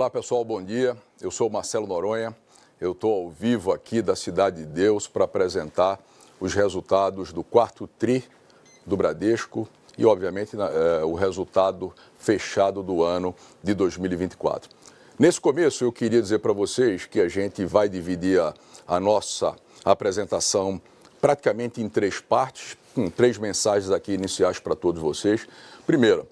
Olá pessoal, bom dia. Eu sou o Marcelo Noronha. Eu estou ao vivo aqui da Cidade de Deus para apresentar os resultados do quarto TRI do Bradesco e, obviamente, o resultado fechado do ano de 2024. Nesse começo, eu queria dizer para vocês que a gente vai dividir a nossa apresentação praticamente em três partes, com três mensagens aqui iniciais para todos vocês. Primeiro,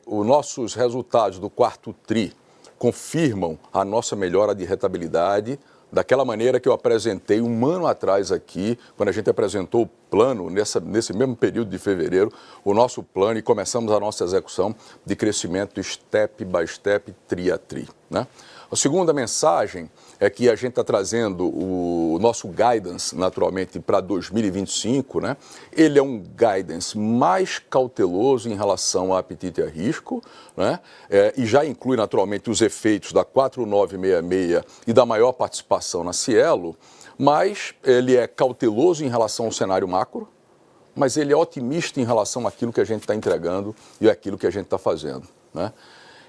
os nossos resultados do quarto TRI confirmam a nossa melhora de rentabilidade, daquela maneira que eu apresentei um ano atrás aqui, quando a gente apresentou o plano, nesse mesmo período de fevereiro, o nosso plano, e começamos a nossa execução de crescimento step by step, tri a tri, né? A segunda mensagem é que a gente está trazendo o nosso guidance, naturalmente, para 2025, né? Ele é um guidance mais cauteloso em relação ao apetite a risco, né? E já inclui, naturalmente, os efeitos da 4966 e da maior participação na Cielo, mas ele é cauteloso em relação ao cenário macro, mas ele é otimista em relação àquilo que a gente está entregando e àquilo que a gente está fazendo, né?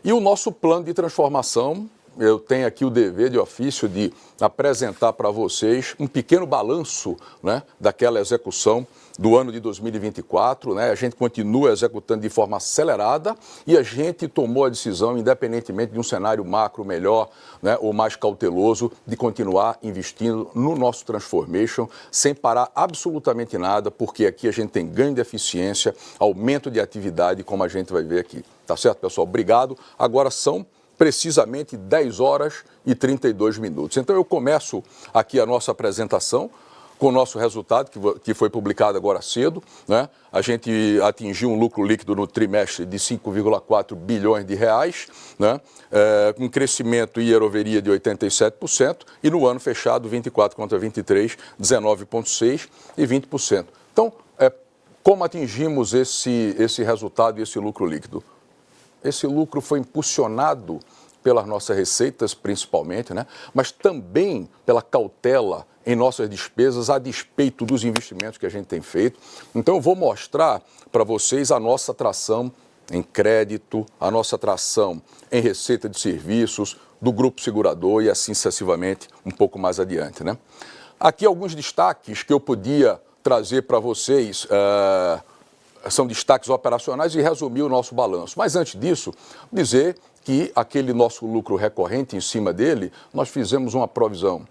E o nosso plano de transformação, eu tenho aqui o dever de ofício de apresentar para vocês um pequeno balanço, né, daquela execução do ano de 2024. Né? A gente continua executando de forma acelerada e a gente tomou a decisão, independentemente de um cenário macro melhor, né, ou mais cauteloso, de continuar investindo no nosso transformation sem parar absolutamente nada, porque aqui a gente tem ganho de eficiência, aumento de atividade, como a gente vai ver aqui. Tá certo, pessoal? Obrigado. Agora são precisamente 10 horas e 32 minutos. Então eu começo aqui a nossa apresentação com o nosso resultado, que foi publicado agora cedo, né? A gente atingiu um lucro líquido no trimestre de 5,4 bilhões de reais, né? Com crescimento year-over-year de 87%, e no ano fechado 24 contra 23, 19,6% e 20%. Então, como atingimos esse resultado e esse lucro líquido? Esse lucro foi impulsionado pelas nossas receitas, principalmente, né? Mas também pela cautela em nossas despesas, a despeito dos investimentos que a gente tem feito. Então, eu vou mostrar para vocês a nossa tração em crédito, a nossa tração em receita de serviços, do grupo segurador e assim sucessivamente, um pouco mais adiante, né? Aqui alguns destaques que eu podia trazer para vocês. São destaques operacionais e resumir o nosso balanço. Mas antes disso, dizer que aquele nosso lucro recorrente, em cima dele, nós fizemos uma provisão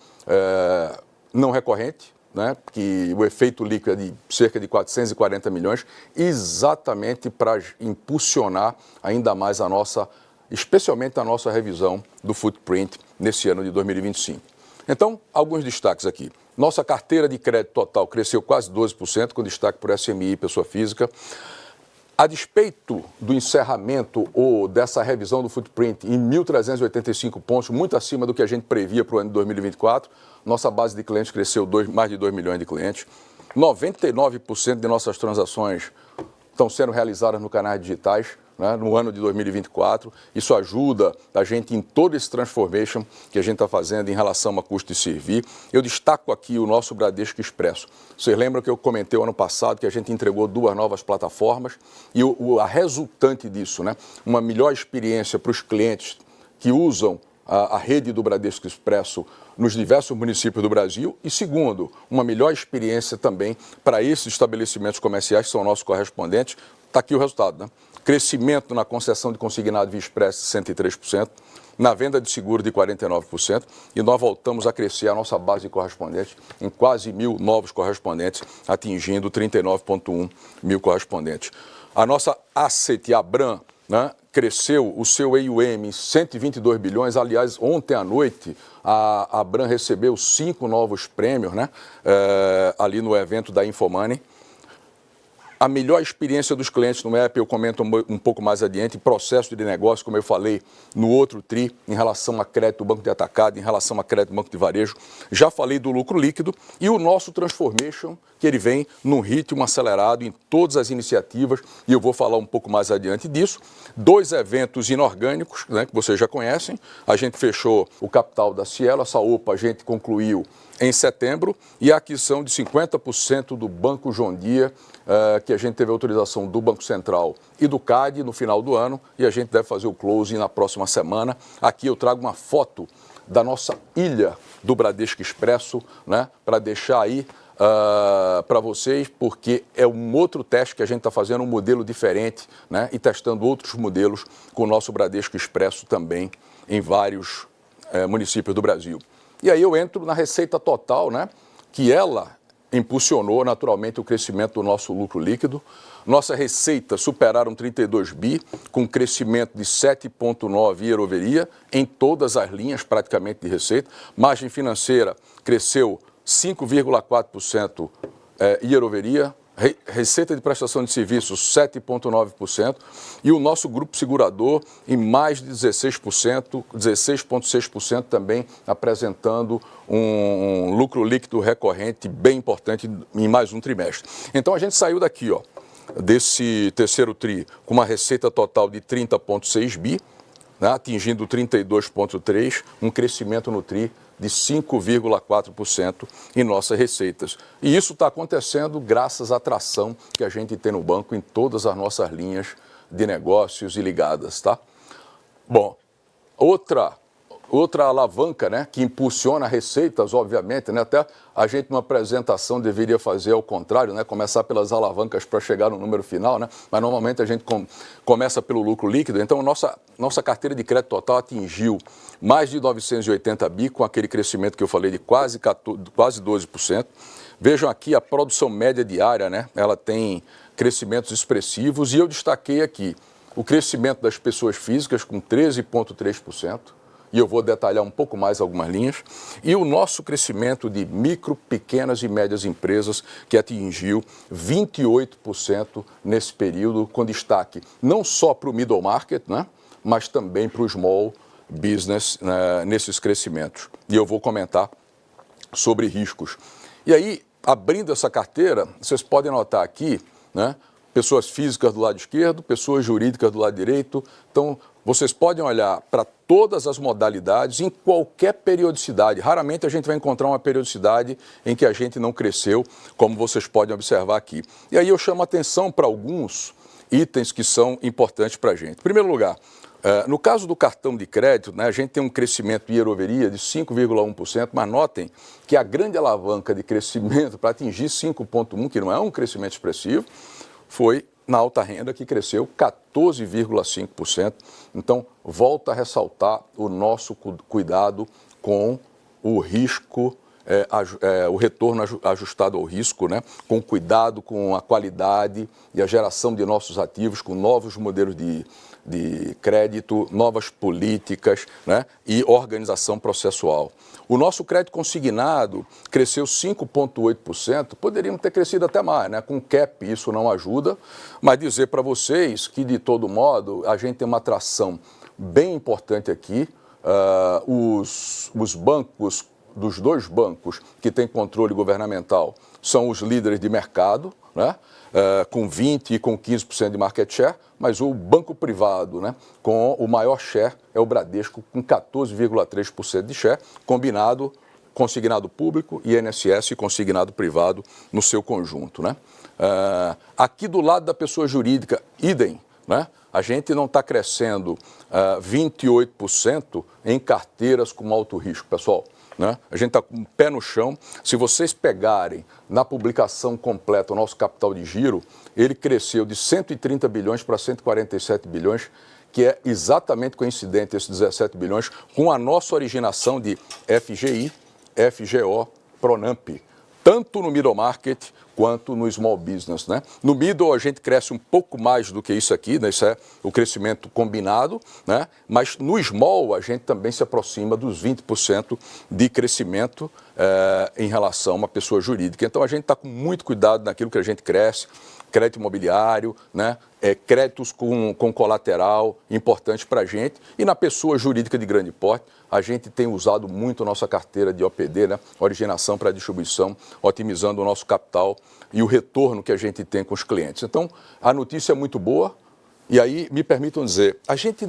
não recorrente, né, que o efeito líquido é de cerca de 440 milhões, exatamente para impulsionar ainda mais especialmente a nossa revisão do footprint nesse ano de 2025. Então, alguns destaques aqui. Nossa carteira de crédito total cresceu quase 12%, com destaque por SMI e pessoa física. A despeito do encerramento ou dessa revisão do footprint em 1.385 pontos, muito acima do que a gente previa para o ano de 2024, nossa base de clientes cresceu mais de 2 milhões de clientes. 99% de nossas transações estão sendo realizadas no canais digitais, né, no ano de 2024. Isso ajuda a gente em todo esse transformation que a gente está fazendo em relação a custo de servir. Eu destaco aqui o nosso Bradesco Expresso. Vocês lembram que eu comentei o ano passado que a gente entregou 2 novas plataformas e a resultante disso, né, uma melhor experiência para os clientes que usam a rede do Bradesco Expresso nos diversos municípios do Brasil e, segundo, uma melhor experiência também para esses estabelecimentos comerciais que são nossos correspondentes. Está aqui o resultado, né? Crescimento na concessão de consignado via Expresso de 103%, na venda de seguro de 49%, e nós voltamos a crescer a nossa base de correspondentes em quase 1.000 novos correspondentes, atingindo 39,1 mil correspondentes. A nossa Asset Abram, né, cresceu o seu AUM em 122 bilhões. Aliás, ontem à noite, a Abram recebeu 5 novos prêmios, né, ali no evento da Infomoney. A melhor experiência dos clientes no app, eu comento um pouco mais adiante, processo de negócio, como eu falei no outro TRI, em relação a crédito do banco de atacado, em relação a crédito do banco de varejo. Já falei do lucro líquido e o nosso transformation, que ele vem num ritmo acelerado em todas as iniciativas, e eu vou falar um pouco mais adiante disso. 2 eventos inorgânicos, né, que vocês já conhecem. A gente fechou o capital da Cielo, essa OPA a gente concluiu em setembro, e a aquisição de 50% do Banco João Dia, que a gente teve autorização do Banco Central e do CAD no final do ano e a gente deve fazer o closing na próxima semana. Aqui eu trago uma foto da nossa ilha do Bradesco Expresso, né, para deixar aí para vocês, porque é um outro teste que a gente está fazendo, um modelo diferente, né, e testando outros modelos com o nosso Bradesco Expresso também em vários municípios do Brasil. E aí eu entro na receita total, né, que ela impulsionou naturalmente o crescimento do nosso lucro líquido. Nossa receita superaram 32 bi, com crescimento de 7,9 year-over-year em todas as linhas praticamente de receita. Margem financeira cresceu 5,4% year-over-year. Receita de prestação de serviços 7,9% e o nosso grupo segurador em mais de 16%, 16,6% também apresentando um lucro líquido recorrente bem importante em mais um trimestre. Então a gente saiu daqui, ó, desse terceiro TRI com uma receita total de 30,6 bi, né, atingindo 32,3, um crescimento no TRI de 5,4% em nossas receitas. E isso está acontecendo graças à atração que a gente tem no banco em todas as nossas linhas de negócios e ligadas, tá? Bom, outra alavanca, né, que impulsiona receitas, obviamente, né, até a gente numa apresentação deveria fazer ao contrário, né, começar pelas alavancas para chegar no número final, né, mas normalmente a gente começa pelo lucro líquido. Então, nossa carteira de crédito total atingiu mais de 980 bi, com aquele crescimento que eu falei de quase 12%. Vejam aqui a produção média diária, né, ela tem crescimentos expressivos e eu destaquei aqui o crescimento das pessoas físicas com 13,3%. E eu vou detalhar um pouco mais algumas linhas, e o nosso crescimento de micro, pequenas e médias empresas, que atingiu 28% nesse período, com destaque não só para o middle market, né, mas também para o small business, né, nesses crescimentos. E eu vou comentar sobre riscos. E aí, abrindo essa carteira, vocês podem notar aqui, né, pessoas físicas do lado esquerdo, pessoas jurídicas do lado direito. Então, vocês podem olhar para todas as modalidades em qualquer periodicidade. Raramente a gente vai encontrar uma periodicidade em que a gente não cresceu, como vocês podem observar aqui. E aí eu chamo a atenção para alguns itens que são importantes para a gente. Em primeiro lugar, no caso do cartão de crédito, né, a gente tem um crescimento year-over-year de 5,1%, mas notem que a grande alavanca de crescimento para atingir 5,1%, que não é um crescimento expressivo, foi na alta renda, que cresceu 14,5%. Então, volta a ressaltar o nosso cuidado com o risco, o retorno ajustado ao risco, né? Com cuidado com a qualidade e a geração de nossos ativos, com novos modelos de crédito, novas políticas, né, e organização processual. O nosso crédito consignado cresceu 5,8%, poderíamos ter crescido até mais, né? Com cap isso não ajuda, mas dizer para vocês que, de todo modo, a gente tem uma atração bem importante aqui. Os bancos, dos dois bancos que têm controle governamental, são os líderes de mercado, né? Com 20% e com 15% de market share, mas o banco privado, né, com o maior share é o Bradesco, com 14,3% de share, combinado consignado público, INSS e consignado privado no seu conjunto, né? Aqui do lado da pessoa jurídica, idem, né? A gente não está crescendo 28% em carteiras com alto risco, pessoal. Né? A gente está com o pé no chão. Se vocês pegarem na publicação completa o nosso capital de giro, ele cresceu de 130 bilhões para 147 bilhões, que é exatamente coincidente esses 17 bilhões com a nossa originação de FGI, FGO, Pronamp, tanto no middle market quanto no small business, né? No middle a gente cresce um pouco mais do que isso aqui, né? Isso é o crescimento combinado, né? Mas no small a gente também se aproxima dos 20% de crescimento em relação a uma pessoa jurídica. Então a gente está com muito cuidado naquilo que a gente cresce, crédito imobiliário, né? Créditos com colateral importante para a gente. E na pessoa jurídica de grande porte, a gente tem usado muito a nossa carteira de OPD, né? Originação para distribuição, otimizando o nosso capital e o retorno que a gente tem com os clientes. Então, a notícia é muito boa. E aí, me permitam dizer, a gente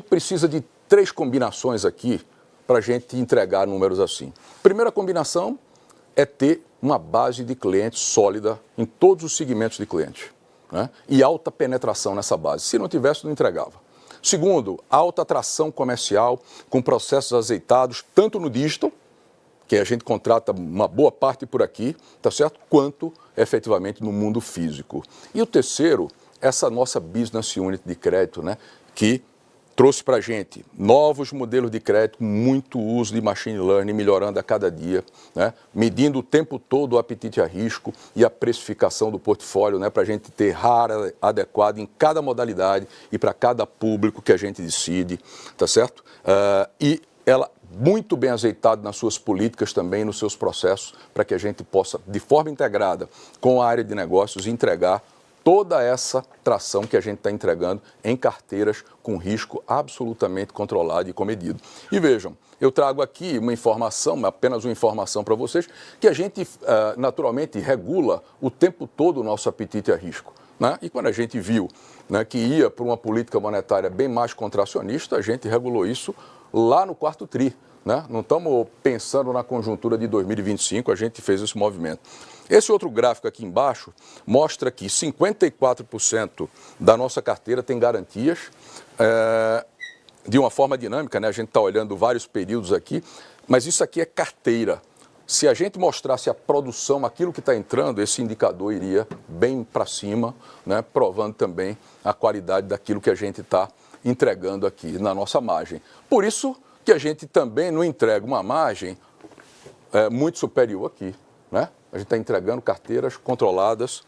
precisa de 3 combinações aqui para a gente entregar números assim. Primeira combinação é ter uma base de clientes sólida em todos os segmentos de clientes, né? E alta penetração nessa base. Se não tivesse, não entregava. Segundo, alta atração comercial com processos azeitados, tanto no digital, que a gente contrata uma boa parte por aqui, tá certo? Quanto efetivamente no mundo físico. E o terceiro, essa nossa business unit de crédito, né? Que trouxe para a gente novos modelos de crédito, muito uso de machine learning, melhorando a cada dia, né? Medindo o tempo todo o apetite a risco e a precificação do portfólio, né? Para a gente ter RAR adequado em cada modalidade e para cada público que a gente decide, tá certo? E ela muito bem azeitado nas suas políticas também, nos seus processos, para que a gente possa, de forma integrada com a área de negócios, entregar toda essa tração que a gente está entregando em carteiras com risco absolutamente controlado e comedido. E vejam, eu trago aqui uma informação, apenas uma informação para vocês, que a gente naturalmente regula o tempo todo o nosso apetite a risco, né? E quando a gente viu, né, que ia para uma política monetária bem mais contracionista, a gente regulou isso lá no quarto tri, né? Não estamos pensando na conjuntura de 2025, a gente fez esse movimento. Esse outro gráfico aqui embaixo mostra que 54% da nossa carteira tem garantias de uma forma dinâmica, né? A gente está olhando vários períodos aqui, mas isso aqui é carteira. Se a gente mostrasse a produção, aquilo que está entrando, esse indicador iria bem para cima, né? Provando também a qualidade daquilo que a gente está entregando aqui na nossa margem. Por isso que a gente também não entrega uma margem muito superior aqui, né? A gente está entregando carteiras controladas,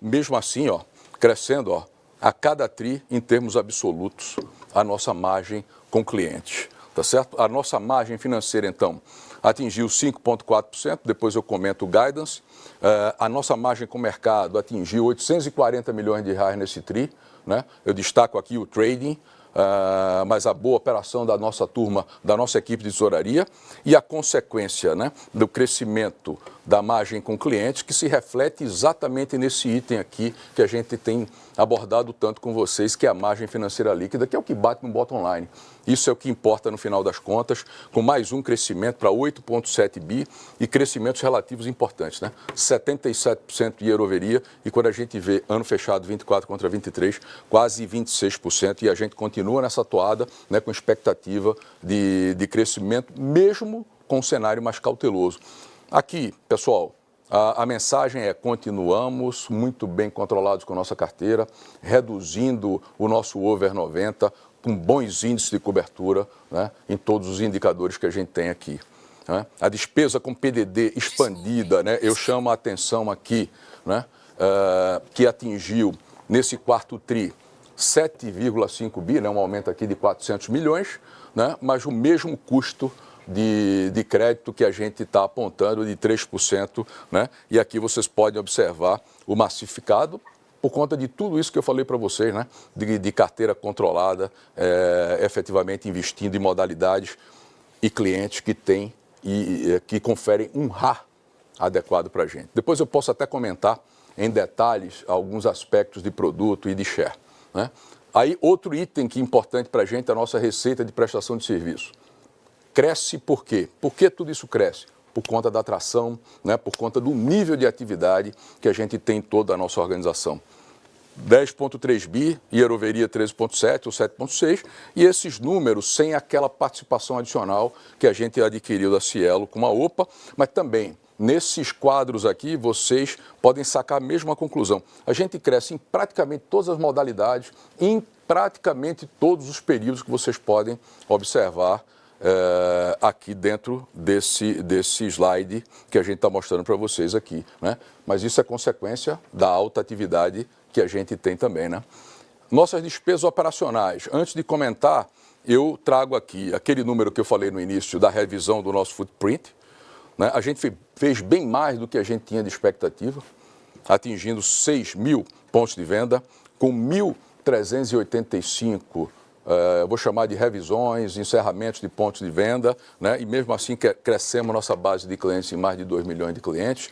mesmo assim, ó, crescendo, ó, a cada tri em termos absolutos a nossa margem com clientes, tá certo? A nossa margem financeira, então, atingiu 5,4%, depois eu comento o guidance. A nossa margem com o mercado atingiu 840 milhões de reais nesse tri, né? Eu destaco aqui o trading, mas a boa operação da nossa turma, da nossa equipe de tesouraria e a consequência, né, do crescimento da margem com clientes, que se reflete exatamente nesse item aqui que a gente tem abordado tanto com vocês, que é a margem financeira líquida, que é o que bate no bottom line. Isso é o que importa no final das contas, com mais um crescimento para 8,7 bi e crescimentos relativos importantes, né? 77% de year-over-year e quando a gente vê ano fechado 24 contra 23, quase 26% e a gente continua nessa toada, né, com expectativa de crescimento, mesmo com um cenário mais cauteloso. Aqui, pessoal, a mensagem é: continuamos muito bem controlados com a nossa carteira, reduzindo o nosso over 90, com bons índices de cobertura, né, em todos os indicadores que a gente tem aqui, né? A despesa com PDD expandida, né, eu chamo a atenção aqui, né, que atingiu nesse quarto tri 7,5 bi, né, um aumento aqui de 400 milhões, né, mas o mesmo custo de crédito que a gente está apontando de 3%, né? E aqui vocês podem observar o massificado por conta de tudo isso que eu falei para vocês, né? De carteira controlada, efetivamente investindo em modalidades e clientes que têm e que conferem um RAR adequado para a gente. Depois eu posso até comentar em detalhes alguns aspectos de produto e de share, né? Aí outro item que é importante para a gente é a nossa receita de prestação de serviço. Cresce por quê? Por que tudo isso cresce? Por conta da atração, né? Por conta do nível de atividade que a gente tem em toda a nossa organização. 10,3 bi, year-over-year 13,7 ou 7,6, e esses números sem aquela participação adicional que a gente adquiriu da Cielo com uma OPA, mas também nesses quadros aqui vocês podem sacar a mesma conclusão. A gente cresce em praticamente todas as modalidades, em praticamente todos os períodos que vocês podem observar aqui dentro desse slide que a gente está mostrando para vocês aqui, né? Mas isso é consequência da alta atividade que a gente tem também, né? Nossas despesas operacionais. Antes de comentar, eu trago aqui aquele número que eu falei no início da revisão do nosso footprint, né? A gente fez bem mais do que a gente tinha de expectativa, atingindo 6 mil pontos de venda, com 1.385 eu vou chamar de revisões, encerramentos de pontos de venda, né? E mesmo assim crescemos nossa base de clientes em mais de 2 milhões de clientes.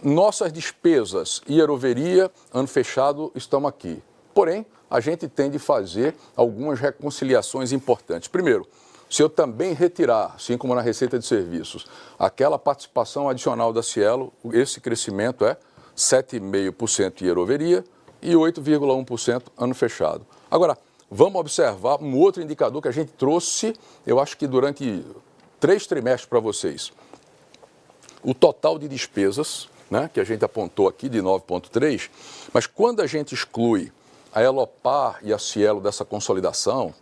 Nossas despesas year-over-year, ano fechado, estão aqui. Porém, a gente tem de fazer algumas reconciliações importantes. Primeiro, se eu também retirar, assim como na receita de serviços, aquela participação adicional da Cielo, esse crescimento é 7,5% year over year e 8,1% ano fechado. Agora, vamos observar um outro indicador que a gente trouxe, eu acho que durante 3 trimestres para vocês. O total de despesas, né, que a gente apontou aqui de 9,3, mas quando a gente exclui a Elopar e a Cielo dessa consolidação,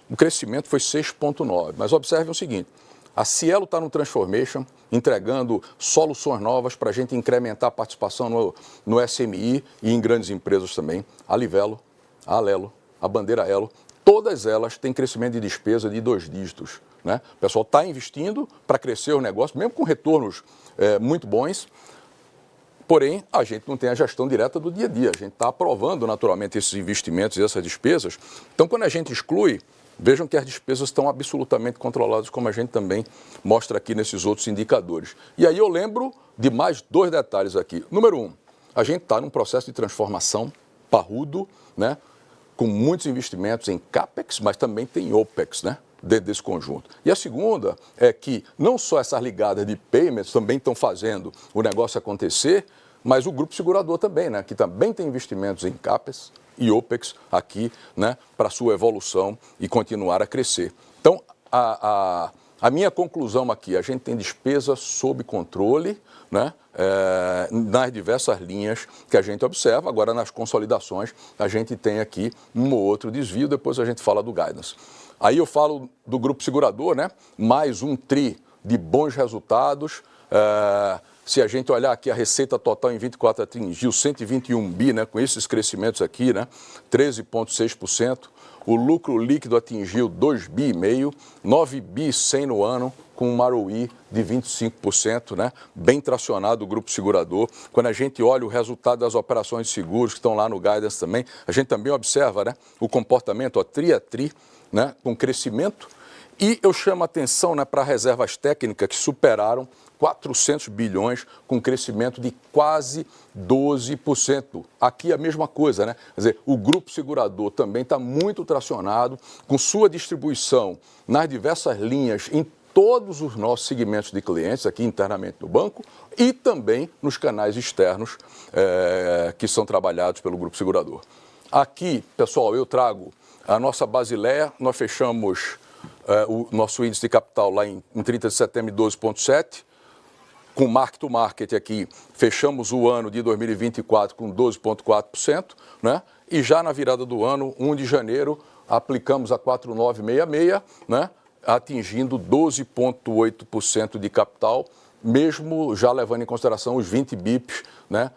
o crescimento foi 6,9. Mas observem o seguinte, a Cielo está no Transformation, entregando soluções novas para a gente incrementar a participação no SMI e em grandes empresas também. A Livelo, a Alelo, a Bandeira Elo, todas elas têm crescimento de despesa de 2 dígitos. Né? O pessoal está investindo para crescer o negócio, mesmo com retornos muito bons, porém a gente não tem a gestão direta do dia a dia, a gente está aprovando naturalmente esses investimentos e essas despesas. Então, quando a gente exclui, vejam que as despesas estão absolutamente controladas, como a gente também mostra aqui nesses outros indicadores. E aí eu lembro de mais 2 detalhes aqui. Número 1, a gente está num processo de transformação parrudo, né? Com muitos investimentos em CAPEX, mas também tem OPEX, né? Dentro desse conjunto. E a segunda é que não só essas ligadas de payments também estão fazendo o negócio acontecer, mas o grupo segurador também, né? Que também tem investimentos em CAPEX e OPEX aqui, né? Para sua evolução e continuar a crescer. Então, a minha conclusão aqui, a gente tem despesa sob controle, né? Nas diversas linhas que a gente observa. Agora, nas consolidações, a gente tem aqui um ou outro desvio, depois a gente fala do guidance. Aí eu falo do grupo segurador, né? Mais um tri de bons resultados. Se a gente olhar aqui, a receita total em 24 atingiu 121 bi, né? Com esses crescimentos aqui, né? 13,6%. O lucro líquido atingiu 2,5 bi, 9 bi 100 no ano, com um ROI de 25%, né? Bem tracionado o grupo segurador. Quando a gente olha o resultado das operações de seguros, que estão lá no guidance também, a gente também observa, né? O comportamento, ó, tri a tri, né? Com crescimento. E eu chamo a atenção, né, para reservas técnicas que superaram 400 bilhões, com crescimento de quase 12%. Aqui a mesma coisa, né? Quer dizer, o grupo segurador também está muito tracionado, com sua distribuição nas diversas linhas, em todos os nossos segmentos de clientes, aqui internamente no banco, e também nos canais externos que são trabalhados pelo grupo segurador. Aqui, pessoal, eu trago a nossa Basileia, nós fechamos o nosso índice de capital lá em 30 de setembro de 12,7%, com mark-to-market aqui, fechamos o ano de 2024 com 12,4%, né? E já na virada do ano, 1 de janeiro, aplicamos a 4,966, né? Atingindo 12,8% de capital, mesmo já levando em consideração os 20 bips, né?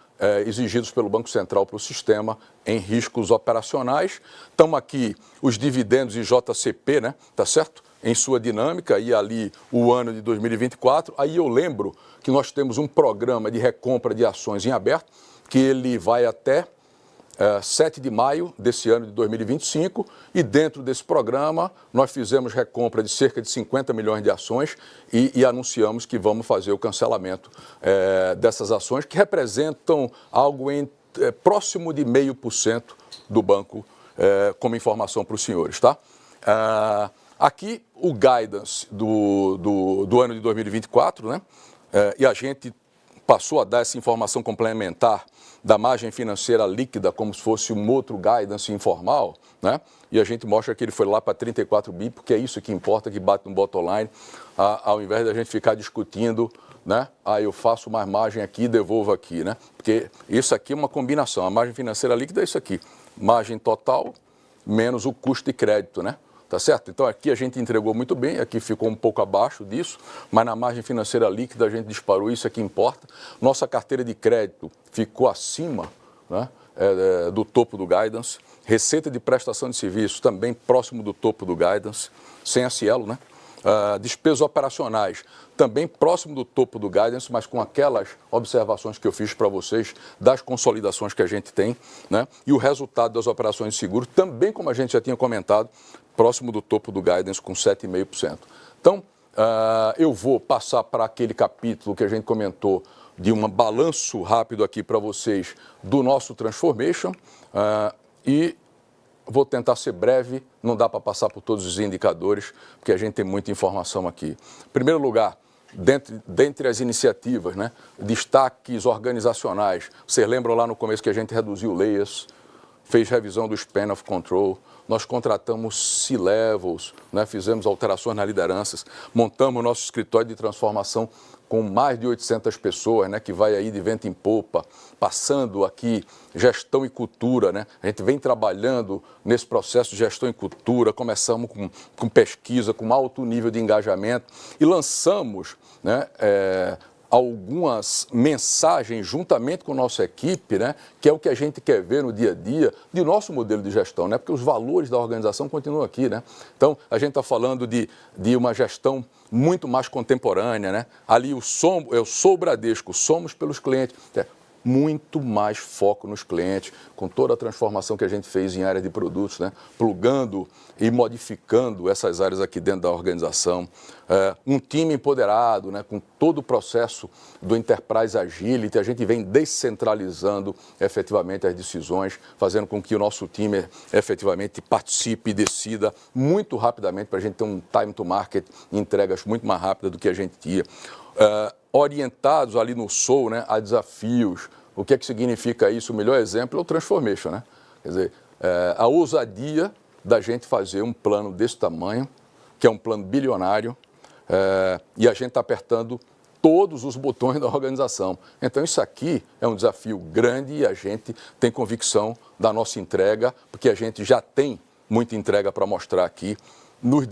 Exigidos pelo Banco Central para o sistema em riscos operacionais. Estamos aqui os dividendos de JCP, né? Tá certo? Em sua dinâmica, e ali o ano de 2024. Aí eu lembro que nós temos um programa de recompra de ações em aberto, que ele vai até 7 de maio desse ano de 2025, e dentro desse programa nós fizemos recompra de cerca de 50 milhões de ações e anunciamos que vamos fazer o cancelamento dessas ações, que representam algo próximo de 0,5% do banco, como informação para os senhores, tá? Aqui o guidance do ano de 2024, né? E a gente passou a dar essa informação complementar da margem financeira líquida como se fosse um outro guidance informal, né? E a gente mostra que ele foi lá para 34 bi, porque é isso que importa, que bate no bottom line, ao invés da gente ficar discutindo, né? Eu faço mais margem aqui e devolvo aqui, né? Porque isso aqui é uma combinação, a margem financeira líquida é isso aqui, margem total menos o custo de crédito, né? Tá certo? Então aqui a gente entregou muito bem, aqui ficou um pouco abaixo disso, mas na margem financeira líquida a gente disparou, isso é que importa. Nossa carteira de crédito ficou acima, né, do topo do guidance. Receita de prestação de serviços também próximo do topo do guidance, sem a Cielo, né? Despesas operacionais também próximo do topo do guidance, mas com aquelas observações que eu fiz para vocês das consolidações que a gente tem, né? E o resultado das operações de seguro também, como a gente já tinha comentado, próximo do topo do guidance com 7,5%. Então, eu vou passar para aquele capítulo que a gente comentou de um balanço rápido aqui para vocês do nosso Transformation, e Vou tentar ser breve, não dá para passar por todos os indicadores, porque a gente tem muita informação aqui. Em primeiro lugar, dentre as iniciativas, né, destaques organizacionais. Vocês lembram lá no começo que a gente reduziu layers, fez revisão do Span of Control, nós contratamos C-Levels, né, fizemos alterações nas lideranças, montamos nosso escritório de transformação com mais de 800 pessoas, né, que vai aí de vento em popa, passando aqui gestão e cultura, né? A gente vem trabalhando nesse processo de gestão e cultura, começamos com pesquisa, com alto nível de engajamento e lançamos, né, algumas mensagens juntamente com a nossa equipe, né, que é o que a gente quer ver no dia a dia de nosso modelo de gestão, né, porque os valores da organização continuam aqui, né? Então, a gente está falando de uma gestão muito mais contemporânea, né? Ali eu sou o Bradesco, somos pelos clientes. Muito mais foco nos clientes, com toda a transformação que a gente fez em área de produtos, né? Plugando e modificando essas áreas aqui dentro da organização. Um time empoderado, né? Com todo o processo do Enterprise Agility, a gente vem descentralizando efetivamente as decisões, fazendo com que o nosso time efetivamente participe e decida muito rapidamente para a gente ter um time to market, entregas muito mais rápidas do que a gente tinha. Orientados ali no Soul, né, a desafios. O que é que significa isso? O melhor exemplo é o Transformation, né? Quer dizer, a ousadia da gente fazer um plano desse tamanho, que é um plano bilionário, e a gente está apertando todos os botões da organização. Então, isso aqui é um desafio grande e a gente tem convicção da nossa entrega, porque a gente já tem muita entrega para mostrar aqui nas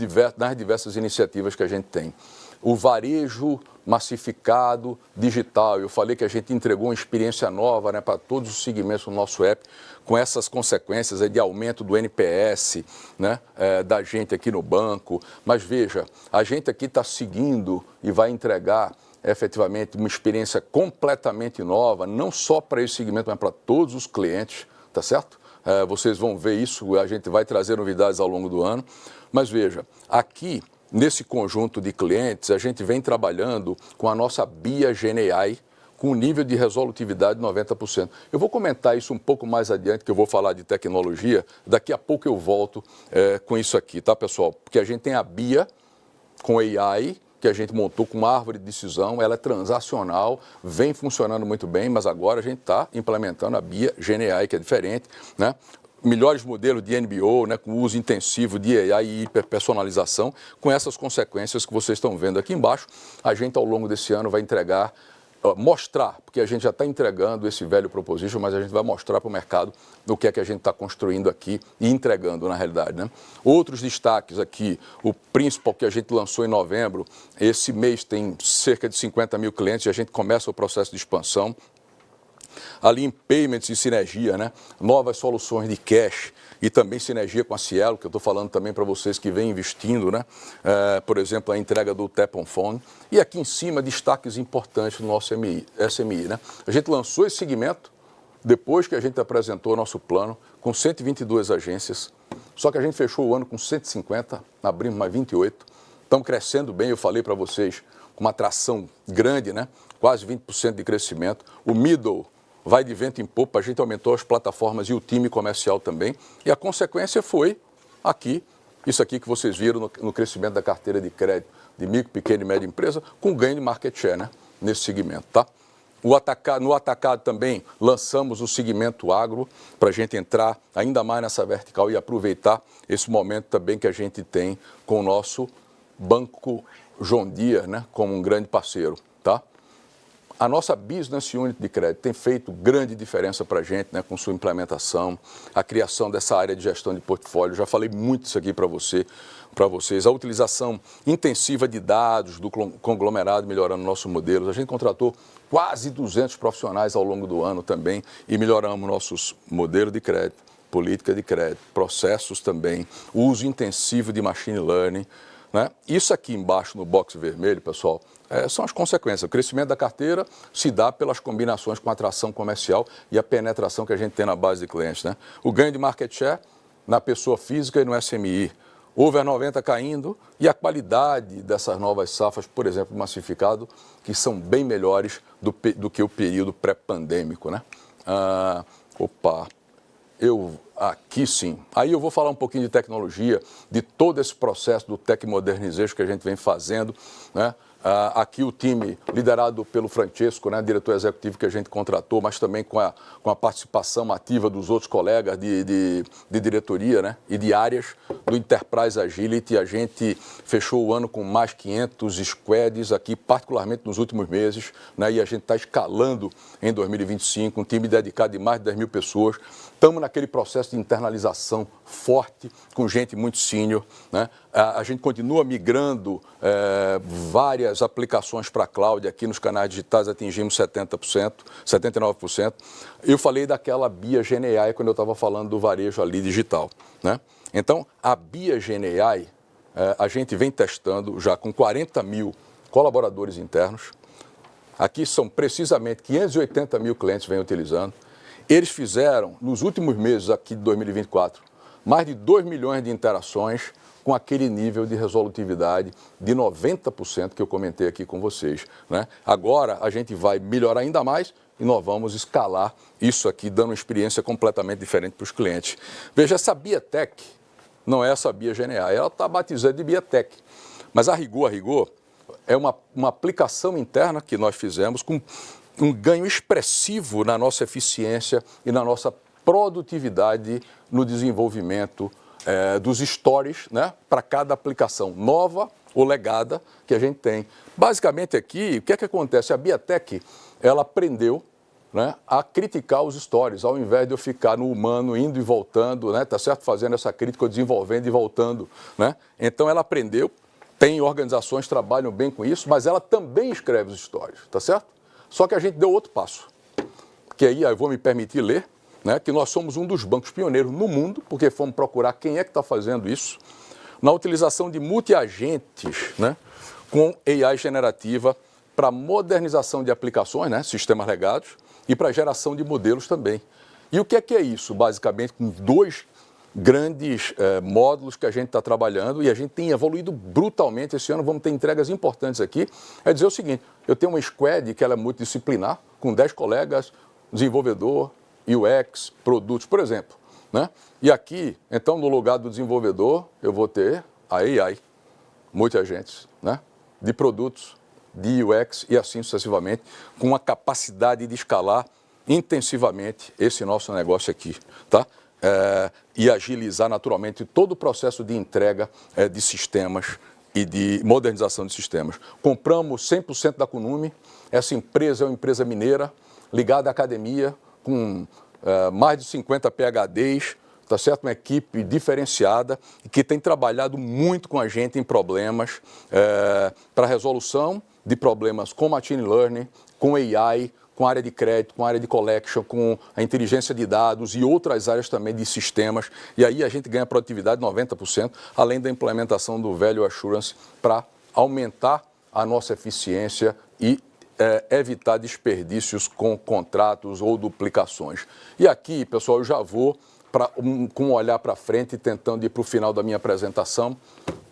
diversas iniciativas que a gente tem. O varejo massificado, digital. Eu falei que a gente entregou uma experiência nova, né, para todos os segmentos do nosso app, com essas consequências aí de aumento do NPS, né, da gente aqui no banco. Mas veja, a gente aqui está seguindo e vai entregar efetivamente uma experiência completamente nova, não só para esse segmento, mas para todos os clientes, tá certo? Vocês vão ver isso, a gente vai trazer novidades ao longo do ano. Mas veja, aqui, nesse conjunto de clientes, a gente vem trabalhando com a nossa BIA GenAI, com um nível de resolutividade de 90%. Eu vou comentar isso um pouco mais adiante, que eu vou falar de tecnologia. Daqui a pouco eu volto com isso aqui, tá, pessoal? Porque a gente tem a BIA com AI, que a gente montou com uma árvore de decisão, ela é transacional, vem funcionando muito bem, mas agora a gente está implementando a BIA GenAI, que é diferente, né? Melhores modelos de NBO, né, com uso intensivo de AI e hiperpersonalização, com essas consequências que vocês estão vendo aqui embaixo. A gente, ao longo desse ano, vai entregar, mostrar, porque a gente já está entregando esse velho proposition, mas a gente vai mostrar para o mercado o que é que a gente está construindo aqui e entregando, na realidade, né? Outros destaques aqui, o Principal, que a gente lançou em novembro, esse mês tem cerca de 50 mil clientes e a gente começa o processo de expansão. Ali em Payments e sinergia, né? Novas soluções de cash e também sinergia com a Cielo, que eu estou falando também para vocês que vêm investindo, né? Por exemplo, a entrega do Tap on Phone. E aqui em cima, destaques importantes do nosso SMI, né? A gente lançou esse segmento depois que a gente apresentou o nosso plano com 122 agências, só que a gente fechou o ano com 150, abrimos mais 28. Estamos crescendo bem, eu falei para vocês, com uma atração grande, né? Quase 20% de crescimento. O middle vai de vento em popa, a gente aumentou as plataformas e o time comercial também. E a consequência foi aqui, isso aqui que vocês viram no crescimento da carteira de crédito de micro, pequena e média empresa, com ganho de market share, né, nesse segmento, tá? No atacado também lançamos o segmento agro para a gente entrar ainda mais nessa vertical e aproveitar esse momento também que a gente tem com o nosso Banco John Deere, né, como um grande parceiro, tá? A nossa Business Unit de crédito tem feito grande diferença para a gente, né, com sua implementação, a criação dessa área de gestão de portfólio. Já falei muito isso aqui para vocês. A utilização intensiva de dados do conglomerado melhorando nossos modelos. A gente contratou quase 200 profissionais ao longo do ano também e melhoramos nossos modelos de crédito, política de crédito, processos também, uso intensivo de machine learning, né? Isso aqui embaixo no box vermelho, pessoal, são as consequências. O crescimento da carteira se dá pelas combinações com a atração comercial e a penetração que a gente tem na base de clientes, né? O ganho de market share na pessoa física e no SMI. Over 90 caindo e a qualidade dessas novas safras, por exemplo, massificado, que são bem melhores do que o período pré-pandêmico, né? aqui sim. Aí eu vou falar um pouquinho de tecnologia, de todo esse processo do Tech Modernization que a gente vem fazendo, né? Aqui o time liderado pelo Francesco, né, diretor executivo que a gente contratou, mas também com a participação ativa dos outros colegas de diretoria, né, e de áreas do Enterprise Agility. A gente fechou o ano com mais 500 squads aqui, particularmente nos últimos meses, né, e a gente está escalando em 2025, um time dedicado de mais de 10 mil pessoas. Estamos naquele processo de internalização forte, com gente muito sênior, né? A gente continua migrando várias aplicações para a cloud. Aqui nos canais digitais atingimos 70%, 79%. Eu falei daquela BIA GenAI quando eu estava falando do varejo ali digital, né? Então, a BIA GenAI, a gente vem testando já com 40 mil colaboradores internos. Aqui são precisamente 580 mil clientes que vêm utilizando. Eles fizeram, nos últimos meses aqui de 2024, mais de 2 milhões de interações com aquele nível de resolutividade de 90% que eu comentei aqui com vocês, né? Agora a gente vai melhorar ainda mais e nós vamos escalar isso aqui, dando uma experiência completamente diferente para os clientes. Veja, essa BIATech não é essa BIA GenAI, ela está batizada de BIATech, mas a rigor, é uma aplicação interna que nós fizemos com um ganho expressivo na nossa eficiência e na nossa produtividade no desenvolvimento dos stories, né, para cada aplicação nova ou legada que a gente tem. Basicamente aqui, o que é que acontece? A BIATech, ela aprendeu, né, a criticar os stories, ao invés de eu ficar no humano indo e voltando, né, tá certo? Fazendo essa crítica, desenvolvendo e voltando, né? Então ela aprendeu, tem organizações que trabalham bem com isso, mas ela também escreve os stories, tá certo? Só que a gente deu outro passo, que aí eu vou me permitir ler, né, que nós somos um dos bancos pioneiros no mundo, porque fomos procurar quem é que está fazendo isso, na utilização de multiagentes, né, com AI generativa para modernização de aplicações, né, sistemas legados, e para geração de modelos também. E o que é isso? Basicamente, com dois grandes módulos que a gente está trabalhando e a gente tem evoluído brutalmente. Esse ano vamos ter entregas importantes aqui. É dizer o seguinte, eu tenho uma squad que ela é multidisciplinar, com 10 colegas, desenvolvedor, UX, produtos, por exemplo, né? E aqui, então, no lugar do desenvolvedor, eu vou ter a AI, multiagentes, né, de produtos, de UX e assim sucessivamente, com a capacidade de escalar intensivamente esse nosso negócio aqui, tá? E agilizar naturalmente todo o processo de entrega de sistemas e de modernização de sistemas. Compramos 100% da Kunume. Essa empresa é uma empresa mineira, ligada à academia, com mais de 50 PhDs, tá certo? Uma equipe diferenciada que tem trabalhado muito com a gente em problemas para resolução de problemas com machine learning, com AI, com a área de crédito, com a área de collection, com a inteligência de dados e outras áreas também de sistemas. E aí a gente ganha produtividade de 90%, além da implementação do Value Assurance para aumentar a nossa eficiência e evitar desperdícios com contratos ou duplicações. E aqui, pessoal, eu já vou com um olhar para frente, tentando ir para o final da minha apresentação.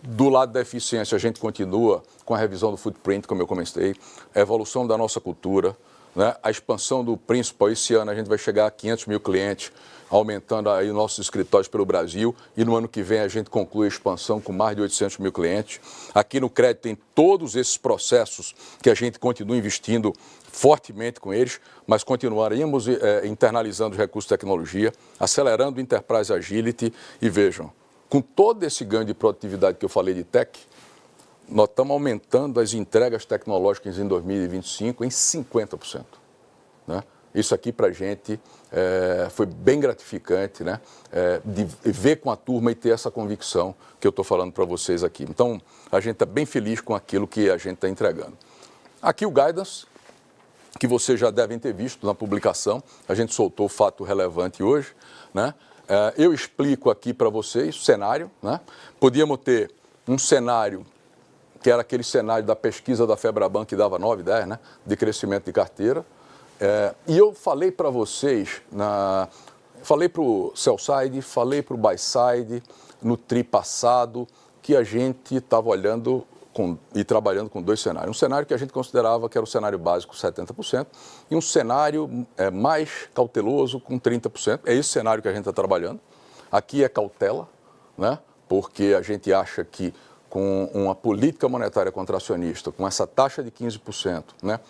Do lado da eficiência, a gente continua com a revisão do footprint, como eu comecei, a evolução da nossa cultura, né? A expansão do Principal. Esse ano a gente vai chegar a 500 mil clientes, aumentando aí nossos escritórios pelo Brasil, e no ano que vem a gente conclui a expansão com mais de 800 mil clientes. Aqui no crédito tem todos esses processos que a gente continua investindo fortemente com eles, mas continuaremos internalizando os recursos de tecnologia, acelerando o Enterprise Agility e vejam, com todo esse ganho de produtividade que eu falei de tech, nós estamos aumentando as entregas tecnológicas em 2025 em 50%. Né? Isso aqui para a gente foi bem gratificante, né? De ver com a turma e ter essa convicção que eu estou falando para vocês aqui. Então, a gente está bem feliz com aquilo que a gente está entregando. Aqui o guidance, que vocês já devem ter visto na publicação, a gente soltou o fato relevante hoje, né? Eu explico aqui para vocês o cenário, né? Podíamos ter um cenário que era aquele cenário da pesquisa da Febraban que dava 9, 10, né? De crescimento de carteira. E eu falei para vocês, falei para o sell-side, falei para o buy-side, no tri passado, que a gente estava olhando e trabalhando com dois cenários. Um cenário que a gente considerava que era o cenário básico, 70%, e um cenário mais cauteloso, com 30%. É esse cenário que a gente está trabalhando. Aqui é cautela, né? Porque a gente acha que com uma política monetária contracionista, com essa taxa de 15%, né,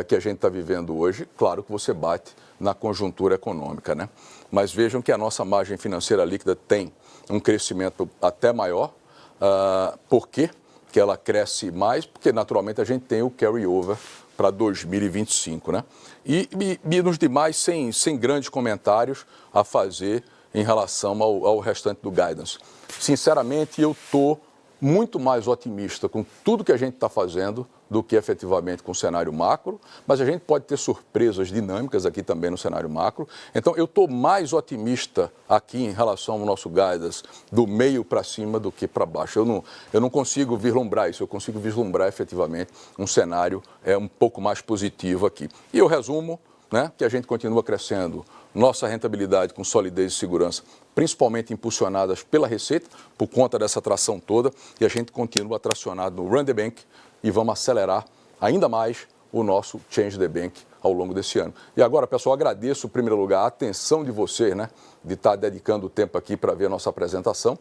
que a gente está vivendo hoje, claro que você bate na conjuntura econômica, né? Mas vejam que a nossa margem financeira líquida tem um crescimento até maior. Por quê? Que ela cresce mais, porque naturalmente a gente tem o carry-over para 2025, né? E nos demais, sem grandes comentários a fazer em relação ao restante do guidance. Sinceramente, eu estou muito mais otimista com tudo que a gente está fazendo do que efetivamente com o cenário macro, mas a gente pode ter surpresas dinâmicas aqui também no cenário macro. Então, eu estou mais otimista aqui em relação ao nosso guidance do meio para cima do que para baixo. Eu não consigo vislumbrar isso, eu consigo vislumbrar efetivamente um cenário um pouco mais positivo aqui. E eu resumo, né, que a gente continua crescendo nossa rentabilidade com solidez e segurança, principalmente impulsionadas pela receita, por conta dessa atração toda, e a gente continua tracionado no Run the Bank e vamos acelerar ainda mais o nosso Change the Bank ao longo desse ano. E agora, pessoal, agradeço, em primeiro lugar, a atenção de vocês, né, de estar dedicando o tempo aqui para ver a nossa apresentação.